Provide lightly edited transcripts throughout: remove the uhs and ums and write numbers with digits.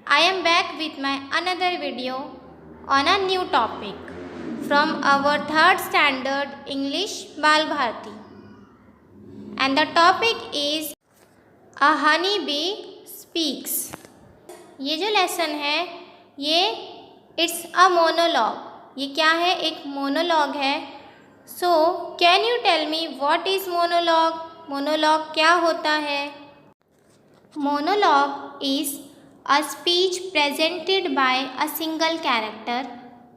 I am back with my another video on a new topic from our third standard English Bal Bharati. And the topic is A Honey Bee Speaks. ये जो lesson है ये it's a monologue. ये क्या है? एक monologue है। So can you tell me what is monologue? Monologue क्या होता है? Monologue is a speech presented by a single character,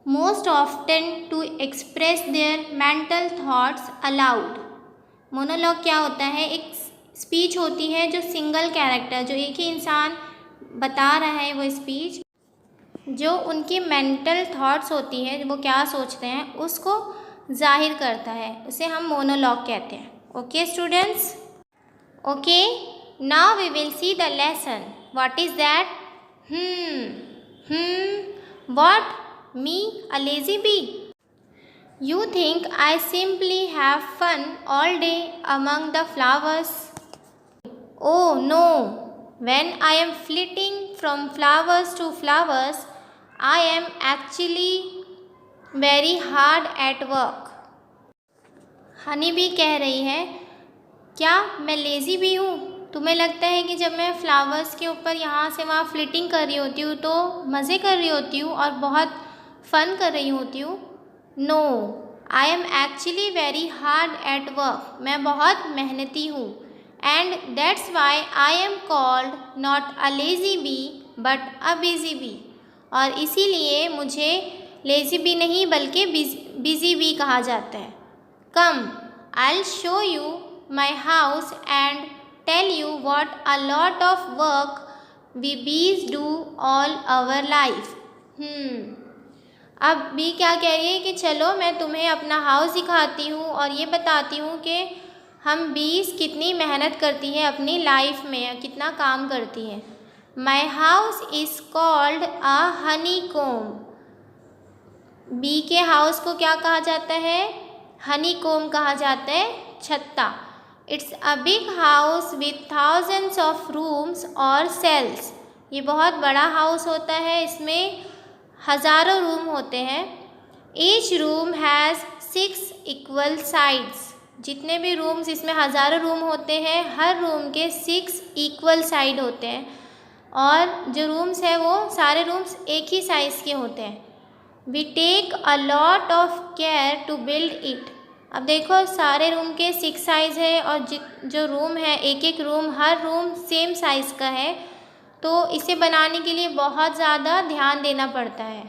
most often to express their mental thoughts aloud. Monologue क्या होता है? एक स्पीच होती है जो सिंगल कैरेक्टर, जो एक ही इंसान बता रहा है वो स्पीच, जो उनकी मेंटल थॉट्स होती है, वो क्या सोचते हैं उसको जाहिर करता है, उसे हम मोनोलॉग कहते हैं। Okay students? Okay, now we will see the lesson. What is that? What? Me, a lazy bee? You think I simply have fun all day among the flowers? Oh no! When I am flitting from flowers to flowers, I am actually very hard at work. Honey bee कह रही है, क्या मैं lazy भी हूँ? तुम्हें लगता है कि जब मैं फ्लावर्स के ऊपर यहाँ से वहाँ फ्लिटिंग कर रही होती हूँ तो मज़े कर रही होती हूँ और बहुत फ़न कर रही होती हूँ? No, I am actually very hard at work. मैं बहुत मेहनती हूँ। And that's why I am called not a lazy bee but a busy bee. और इसीलिए मुझे लेज़ी बी नहीं बल्कि बिज़ी बी कहा जाता है। Come, I will show you my house and tell you what a lot of work we bees do all our life. अब bee क्या कह रही है कि चलो मैं तुम्हें अपना हाउस दिखाती हूँ और ये बताती हूँ कि हम बीज कितनी मेहनत करती हैं अपनी लाइफ में, कितना काम करती हैं। My house is called a honeycomb. Bee के हाउस को क्या कहा जाता है? हनीकॉम्ब कहा जाता है, छत्ता। It's a big house with thousands of rooms or cells. ये बहुत बड़ा हाउस होता है, इसमें हज़ारों रूम होते हैं। Each room has 6 equal sides. जितने भी रूम्स, इसमें हज़ारों रूम होते हैं, हर रूम के 6 इक्वल साइड होते हैं और जो रूम्स हैं वो सारे रूम्स एक ही साइज़ के होते हैं। We take a lot of care to build it. अब देखो सारे रूम के 6 साइज़ है और जो रूम है, एक एक रूम, हर रूम सेम साइज़ का है, तो इसे बनाने के लिए बहुत ज़्यादा ध्यान देना पड़ता है।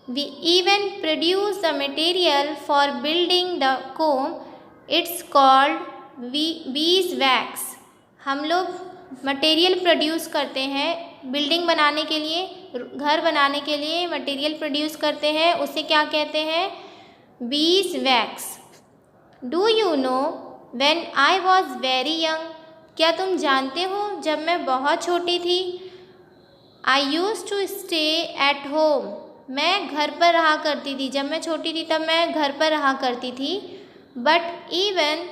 We even produce the material for building the comb, it's called bees wax. हम लोग मटेरियल प्रोड्यूस करते हैं बिल्डिंग बनाने के लिए, घर बनाने के लिए मटेरियल प्रोड्यूस करते हैं, उसे क्या कहते हैं? Bees wax. Do you know when I was very young? क्या तुम जानते हो जब मैं बहुत छोटी थी? I use to stay at home. मैं घर पर रहा करती थी। जब मैं छोटी थी तब मैं घर पर रहा करती थी। But even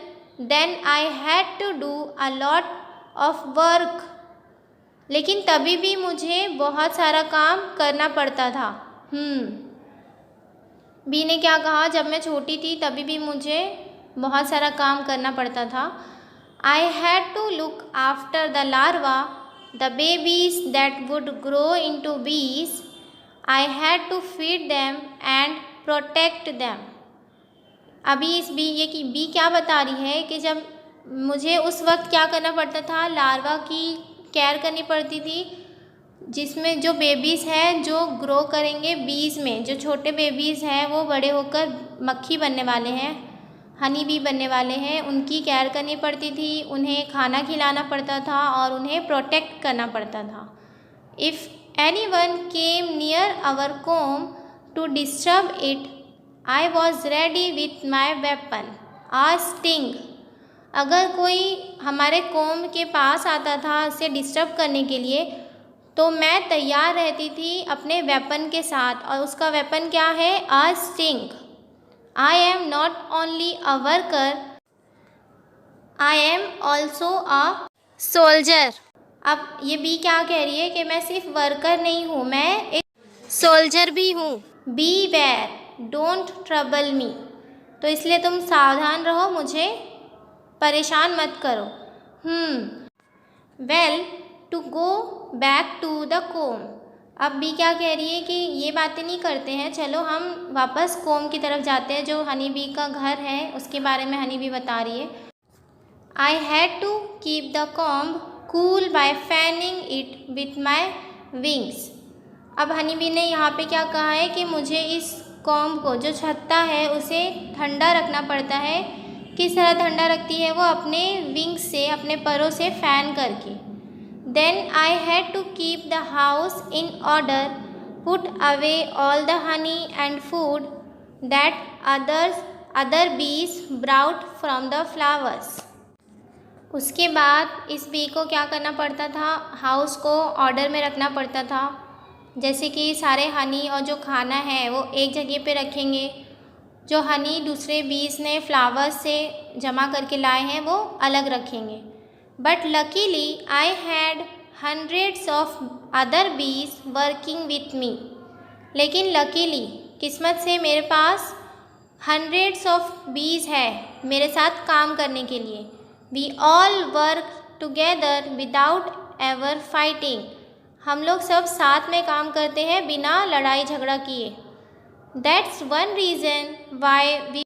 then I had to do a lot of work. लेकिन तभी भी मुझे बहुत सारा काम करना पड़ता था। बी ने क्या कहा? जब मैं छोटी थी तभी भी मुझे बहुत सारा काम करना पड़ता था। I had to look after the larva, the babies that would grow into bees. I had to feed them and protect them. अभी इस बी क्या बता रही है कि जब मुझे उस वक्त क्या करना पड़ता था? लार्वा की केयर करनी पड़ती थी, जिसमें जो बेबीज़ हैं जो ग्रो करेंगे बीज में, जो छोटे बेबीज़ हैं वो बड़े होकर मक्खी बनने वाले हैं, हनी बी बनने वाले हैं, उनकी केयर करनी पड़ती थी, उन्हें खाना खिलाना पड़ता था और उन्हें प्रोटेक्ट करना पड़ता था। If any one came near our comb to disturb it, I was ready with my weapon a sting. अगर कोई हमारे कोम के पास आता था उसे डिस्टर्ब करने के लिए, तो मैं तैयार रहती थी अपने वेपन के साथ, और उसका वेपन क्या है? आ sting. I am not only a worker, I am also a soldier. अब ये बी क्या कह रही है कि मैं सिर्फ वर्कर नहीं हूँ, मैं एक सोल्जर भी हूँ। Beware, don't trouble me, तो इसलिए तुम सावधान रहो, मुझे परेशान मत करो। Well, to go back to the comb. अब बी क्या कह रही है कि ये बातें नहीं करते हैं, चलो हम वापस कोम की तरफ जाते हैं, जो हनी बी का घर है उसके बारे में हनी बी बता रही है। I had to keep the comb cool by fanning it with my wings. अब हनी बी ने यहाँ पे क्या कहा है कि मुझे इस कॉम्ब को, जो छत्ता है, उसे ठंडा रखना पड़ता है। किस तरह ठंडा रखती है वो? अपने विंग्स से, अपने परों से फैन करके। Then I had to keep the house in order, put away all the honey and food that other bees brought from the flowers. उसके बाद इस बी को क्या करना पड़ता था? हाउस को ऑर्डर में रखना पड़ता था, जैसे कि सारे हनी और जो खाना है वो एक जगह पे रखेंगे, जो हनी दूसरे बीज ने फ्लावर्स से जमा करके लाए हैं वो अलग रखेंगे। But luckily I had hundreds of other बीज वर्किंग विथ मी। लेकिन लकीली, किस्मत से, मेरे पास हंड्रेड्स ऑफ बीज है मेरे साथ काम करने के लिए। We all work together without ever fighting. हम लोग सब साथ में काम करते हैं बिना लड़ाई झगड़ा किए। That's one reason why we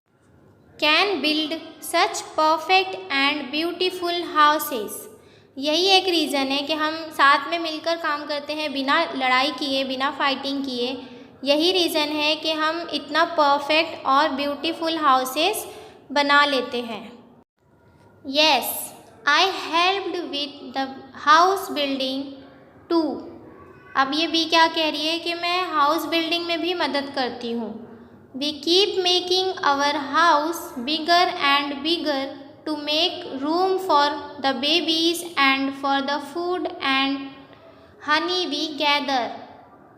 can build such perfect and beautiful houses. यही एक रीज़न है कि हम साथ में मिलकर काम करते हैं बिना लड़ाई किए, बिना फाइटिंग किए। यही रीज़न है कि हम इतना परफेक्ट और ब्यूटीफुल हाउसेस बना लेते हैं। Yes, I helped with the house building too. अब ये बी क्या कह रही है कि मैं हाउस बिल्डिंग में भी मदद करती हूँ। We keep making our house bigger and bigger to make room for the babies and for the food and honey we gather.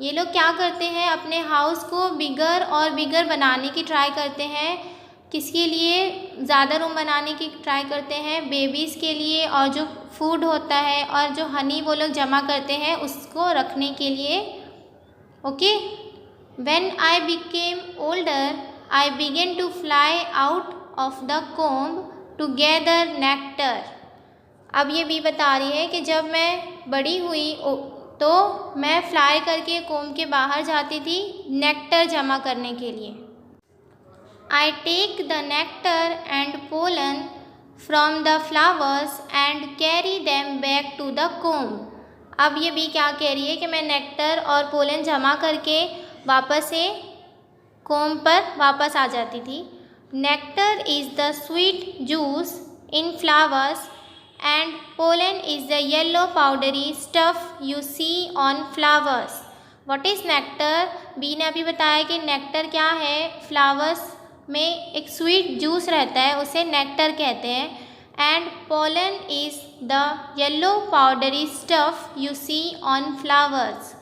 ये लोग क्या करते हैं? अपने हाउस को बिगर और बिगर बनाने की ट्राई करते हैं। किसके लिए? ज़्यादा रूम बनाने की ट्राई करते हैं, बेबीज़ के लिए, और जो फूड होता है और जो हनी वो लोग जमा करते हैं उसको रखने के लिए। Okay. When I became older I began to fly out of the comb to gather nectar. अब ये भी बता रही है कि जब मैं बड़ी हुई तो मैं फ्लाई करके कोम्ब के बाहर जाती थी नेक्टर जमा करने के लिए। I take the nectar and pollen from the flowers and carry them back to the comb. अब ये भी क्या कह रही है कि मैं नेक्टर और पोलन जमा करके वापस से कोम्ब पर वापस आ जाती थी। Nectar is the sweet juice in flowers and pollen is the yellow powdery stuff you see on flowers. What is nectar? Bee ने अभी बताया कि नेक्टर क्या है। फ्लावर्स में एक स्वीट जूस रहता है, उसे नेक्टर कहते हैं। And pollen is the yellow powdery stuff you see on flowers.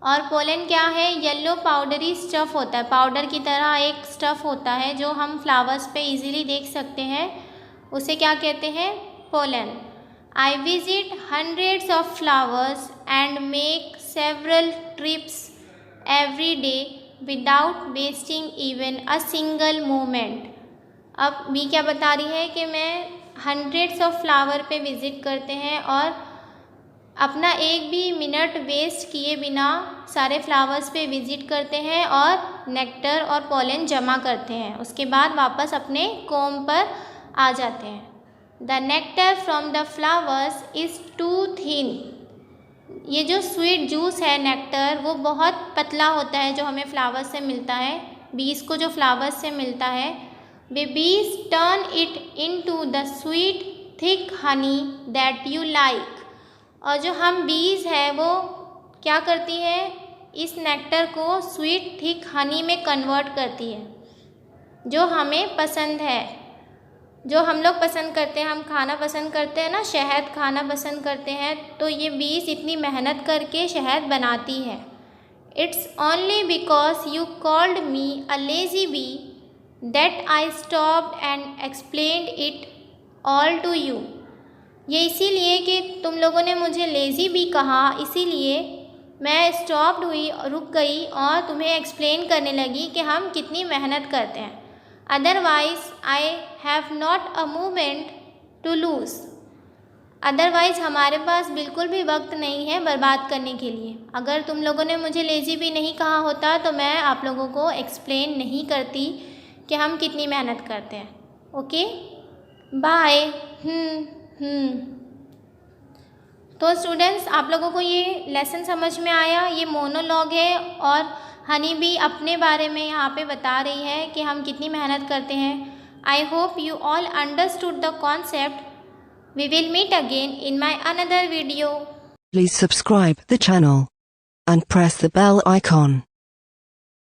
और पोलन क्या है? येलो पाउडरी स्टफ होता है, पाउडर की तरह एक स्टफ होता है जो हम फ्लावर्स पे इजीली देख सकते हैं, उसे क्या कहते हैं? Pollen. I visit hundreds of flowers and make several trips every day without wasting even a single moment. अब बी क्या बता रही है कि मैं हंड्रेड्स ऑफ फ्लावर पे विज़िट करते हैं और अपना एक भी मिनट वेस्ट किए बिना सारे फ्लावर्स पे विज़िट करते हैं और नेक्टर और पोलन जमा करते हैं। उसके बाद वापस अपने कोम्ब पर आ जाते हैं। The nectar from the flowers is too thin. ये जो स्वीट जूस है नेक्टर, वो बहुत पतला होता है जो हमें फ्लावर्स से मिलता है, बीज को जो फ्लावर्स से मिलता है। Babies turn it into the sweet thick Honey that you like. और जो हम बीज है वो क्या करती है? इस नेक्टर को स्वीट थिक हनी में कन्वर्ट करती है, जो हमें पसंद है, जो हम लोग पसंद करते हैं। हम खाना पसंद करते हैं ना, शहद खाना पसंद करते हैं, तो ये बीज इतनी मेहनत करके शहद बनाती है। It's only because you called me a lazy bee that I stopped and explained it all to you. ये इसीलिए कि तुम लोगों ने मुझे लेज़ी भी कहा, इसीलिए मैं स्टॉप्ड हुई, रुक गई और तुम्हें एक्सप्लेन करने लगी कि हम कितनी मेहनत करते हैं। Otherwise I have not a moment to lose. अदरवाइज़ हमारे पास बिल्कुल भी वक्त नहीं है बर्बाद करने के लिए। अगर तुम लोगों ने मुझे लेज़ी भी नहीं कहा होता तो मैं आप लोगों को एक्सप्लेन नहीं करती कि हम कितनी मेहनत करते हैं। Okay, bye. तो स्टूडेंट्स, आप लोगों को ये लेसन समझ में आया? ये मोनोलॉग है और हनी भी अपने बारे में यहाँ पे बता रही है कि हम कितनी मेहनत करते हैं। I hope you all understood the concept. We will meet again in my another video. Please subscribe the channel and press the bell icon.